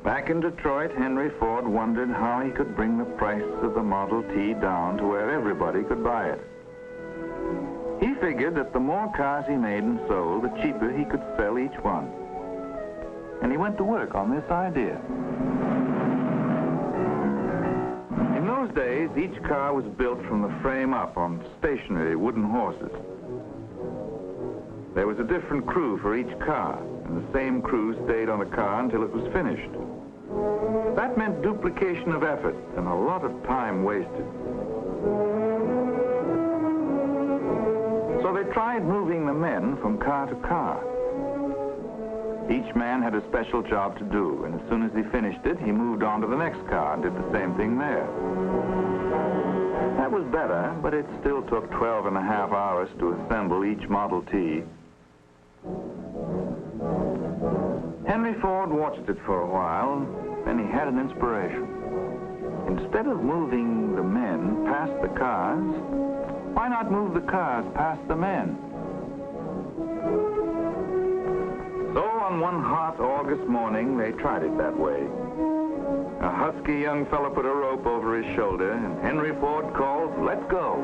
Back in Detroit, Henry Ford wondered how he could bring the price of the Model T down to where everybody could buy it. He figured that the more cars he made and sold, the cheaper he could sell each one. And he went to work on this idea. In those days, each car was built from the frame up on stationary wooden horses. There was a different crew for each car, and the same crew stayed on the car until it was finished. That meant duplication of effort and a lot of time wasted. So they tried moving the men from car to car. Each man had a special job to do, and as soon as he finished it, he moved on to the next car and did the same thing there. That was better, but it still took 12.5 hours to assemble each Model T. Henry Ford watched it for a while, then he had an inspiration. Instead of moving the men past the cars, why not move the cars past the men? So on one hot August morning, they tried it that way. A husky young fellow put a rope over his shoulder, and Henry Ford called, "Let's go."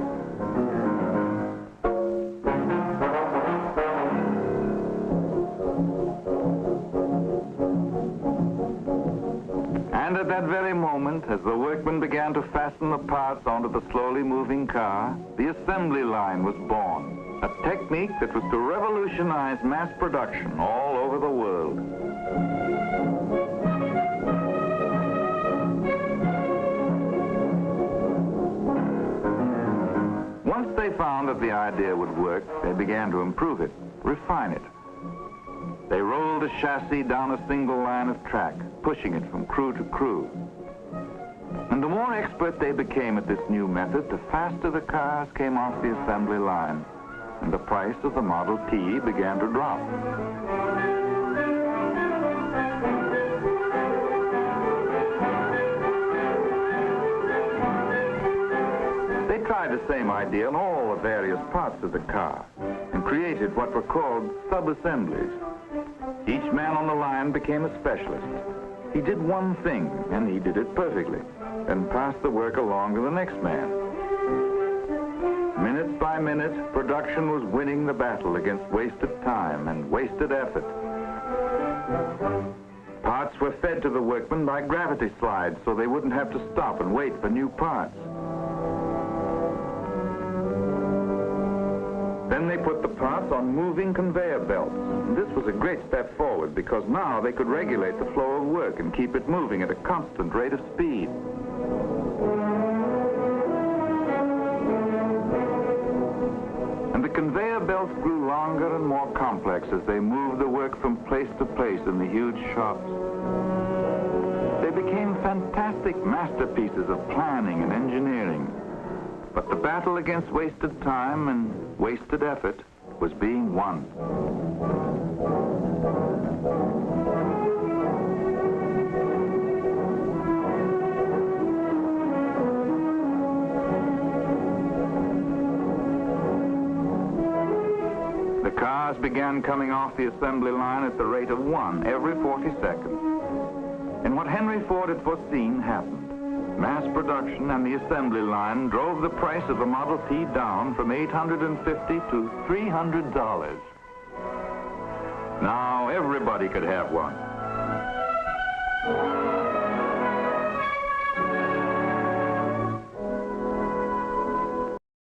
And at that very moment, as the workmen began to fasten the parts onto the slowly moving car, the assembly line was born, a technique that was to revolutionize mass production all over the world. Once they found that the idea would work, they began to improve it, refine it. They rolled the chassis down a single line of track, pushing it from crew to crew. And the more expert they became at this new method, the faster the cars came off the assembly line, and the price of the Model T began to drop. They tried the same idea on all the various parts of the car and created what were called sub-assemblies. Each man on the line became a specialist. He did one thing, and he did it perfectly, then passed the work along to the next man. Minute by minute, production was winning the battle against wasted time and wasted effort. Parts were fed to the workmen by gravity slides so they wouldn't have to stop and wait for new parts. Then they put the parts on moving conveyor belts. This was a great step forward because now they could regulate the flow of work and keep it moving at a constant rate of speed. And the conveyor belts grew longer and more complex as they moved the work from place to place in the huge shops. They became fantastic masterpieces of planning and engineering. But the battle against wasted time and wasted effort was being won. The cars began coming off the assembly line at the rate of 1 every 40 seconds. And what Henry Ford had foreseen happened. Mass production and the assembly line drove the price of the Model T down from $850 to $300. Now everybody could have one.